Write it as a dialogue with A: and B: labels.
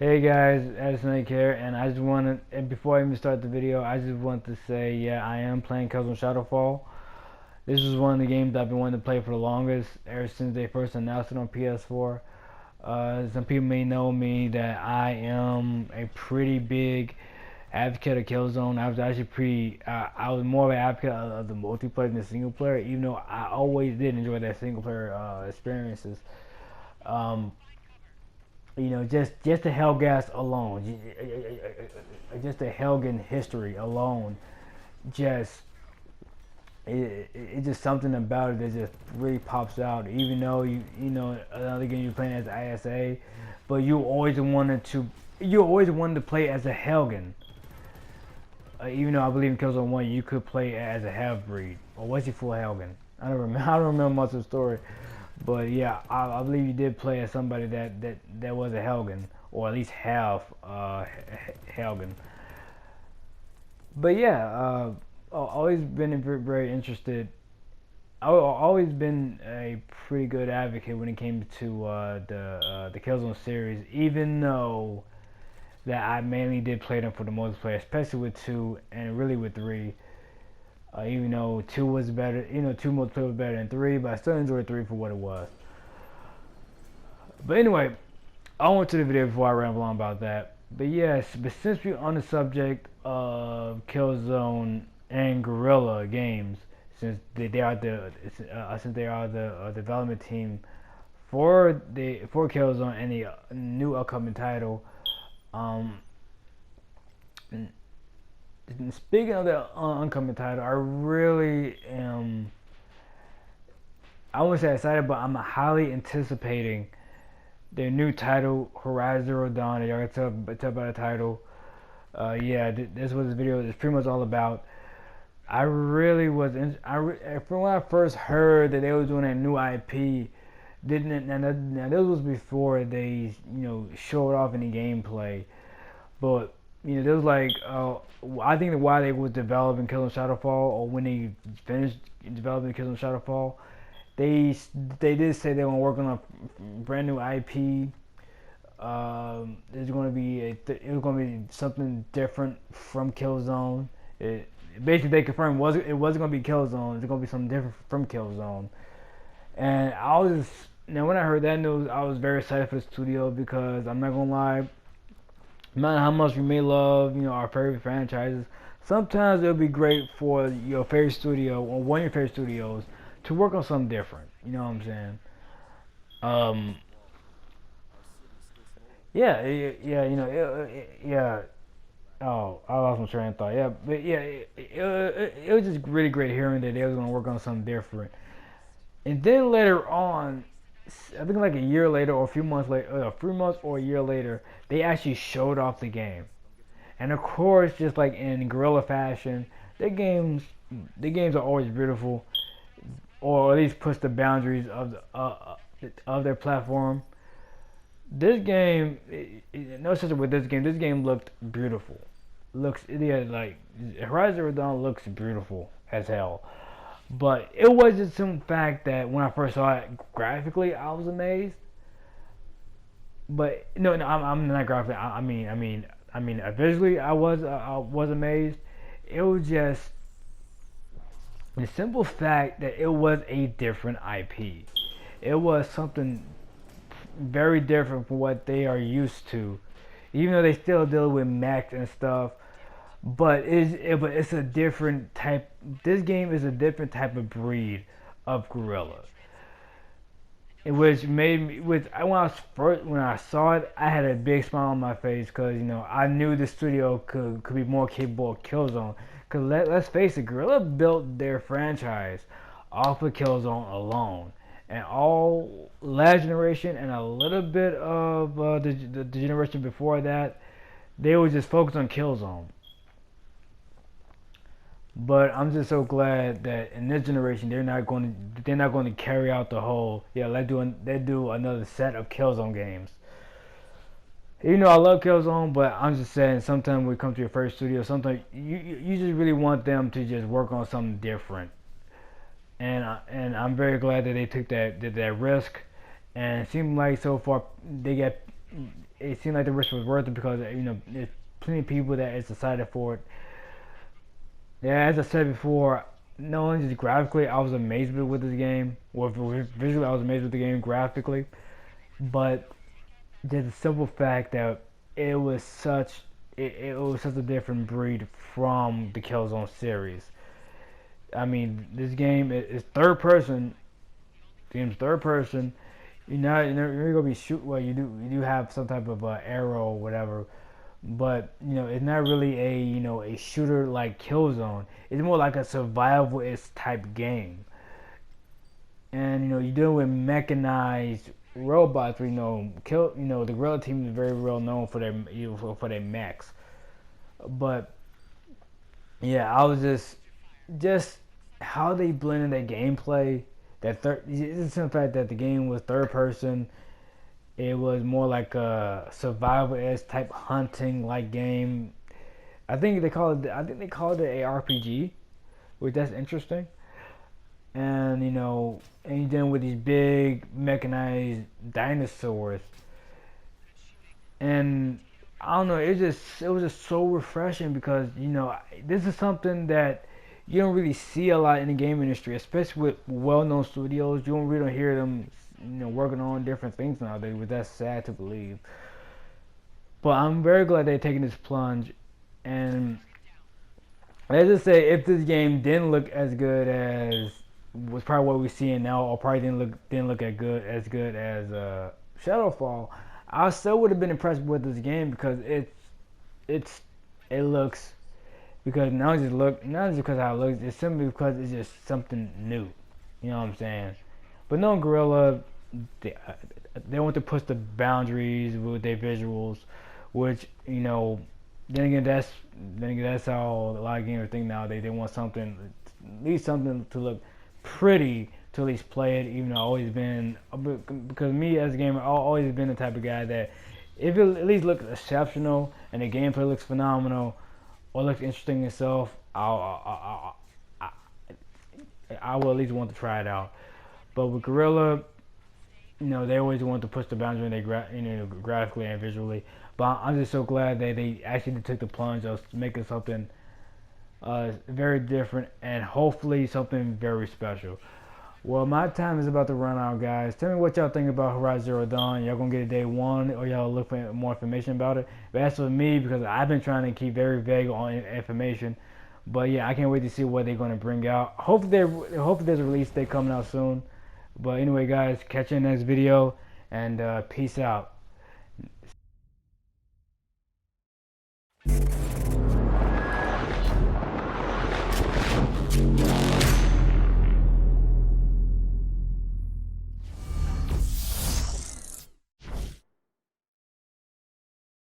A: Hey guys, Snake here, and I just want to, and before I even start the video, I just want to say, yeah, I am playing Killzone Shadowfall. This is one of the games I've been wanting to play for the longest, ever since they first announced it on PS4. Some people may know me that I am a pretty big advocate of Killzone. I was actually I was more of an advocate of the multiplayer than the single player, even though I always did enjoy that single player experiences. Um, just the Hellgas alone, just the Helgen history alone, just it's just something about it that just really pops out. Even though you know another game you're playing as ISA, but you always wanted to play as a Helgen. Even though I believe in Killzone 1, you could play as a half breed, or was he full Helgen? I don't remember. I don't remember much of the story. But yeah, I believe you did play as somebody that was a Helgen, or at least half Helgen. But yeah, always been very interested. I've always been a pretty good advocate when it came to the Killzone series, even though that I mainly did play them for the multiplayer, especially with 2 and really with 3. Even though 2 was better, 2 multiplayer was better than 3, but I still enjoyed 3 for what it was. But anyway, I went to the video before I ramble on about that. But yes, but since we're on the subject of Killzone and Guerrilla Games, since they are the development team for Killzone and the new upcoming title, um, speaking of the oncoming title, I really am. I wouldn't say excited, but I'm highly anticipating their new title, Horizon Zero Dawn. Y'all can tell by the title. Yeah, this was the video is pretty much all about. I really was. From when I first heard that they were doing a new IP, now this was before they showed off any gameplay, but there was like, I think that why they was developing Killzone Shadowfall, or when they finished developing Killzone Shadowfall, they did say they were working on a brand new IP. There's going to be it was going to be something different from Killzone. Basically they confirmed it wasn't going to be Killzone. It's going to be something different from Killzone. And now when I heard that news, I was very excited for the studio, because I'm not gonna lie. No matter how much we may love, our favorite franchises, sometimes it'll be great for your favorite studio or one of your favorite studios to work on something different. You know what I'm saying? Um, yeah. Oh, I lost my train of thought. Yeah, but yeah, it was just really great hearing that they was gonna work on something different. And then later on, I think like a year later or a few months later, a few months or a year later, they actually showed off the game. And of course, just like in guerrilla fashion, the games are always beautiful, or at least push the boundaries of their platform. This game, no such with this game. This game looked beautiful. Like Horizon Zero Dawn looks beautiful as hell. But it was just some fact that when I first saw it graphically, I was amazed. But no, I'm not graphically. I mean, visually, I was amazed. It was just the simple fact that it was a different IP. It was something very different from what they are used to. Even though they still deal with mechs and stuff, but it's a different type. This game is a different type of breed of gorilla, which made me. When I saw it, I had a big smile on my face, because I knew the studio could be more capable of Killzone. Because let's face it, Guerrilla built their franchise off of Killzone alone, and all last generation and a little bit of the generation before that, they were just focused on Killzone. But I'm just so glad that in this generation they're not going to carry out the whole, yeah, let's do another set of Killzone games. I love Killzone, but I'm just saying, sometimes when we come to your first studio, sometimes you just really want them to just work on something different. And I'm very glad that they took that risk, and it seemed like so far they get it seemed like the risk was worth it because there's plenty of people that is excited for it. Yeah, as I said before, not only just graphically, I was amazed with this game. Well, visually, I was amazed with the game graphically, but just the simple fact that it was such it was such a different breed from the Killzone series. I mean, this game is third person. The game's third person. You're gonna be shoot. Well, you do have some type of arrow or whatever, but it's not really a shooter like Killzone. It's more like a survivalist type game, and you're dealing with mechanized robots. The Gorilla team is very well known for their mechs, but yeah, I was just how they blended their gameplay. It's the fact that the game was third person. It was more like a survival-esque type hunting like game. I think they called it a RPG, which that's interesting. And you're dealing with these big mechanized dinosaurs, and I don't know. It was just so refreshing because this is something that you don't really see a lot in the game industry, especially with well-known studios. You don't really hear them, working on different things nowadays. But that's sad to believe. But I'm very glad they're taking this plunge. And let's just say, if this game didn't look as good as was probably what we're seeing now, or probably didn't look as good as Shadowfall, I still would have been impressed with this game because it looks, because not just because how it looks, it's simply because it's just something new. You know what I'm saying? But no, Gorilla, they want to push the boundaries with their visuals, which then again, that's how a lot of gamers think now. They want something, at least something to look pretty to at least play it. Even though I've always been, because me as a gamer, I've always been the type of guy that if it at least looks exceptional and the gameplay looks phenomenal or looks interesting itself, I will at least want to try it out. But with Gorilla, they always want to push the boundary, and graphically and visually. But I'm just so glad that they actually took the plunge of making something very different and hopefully something very special. Well, my time is about to run out, guys. Tell me what y'all think about Horizon Zero Dawn. Y'all gonna get it day one, or y'all look for more information about it? But as for me, because I've been trying to keep very vague on information. But yeah, I can't wait to see what they're gonna bring out. Hopefully there's a release date coming out soon. But anyway, guys, catch you in the next video, and peace out.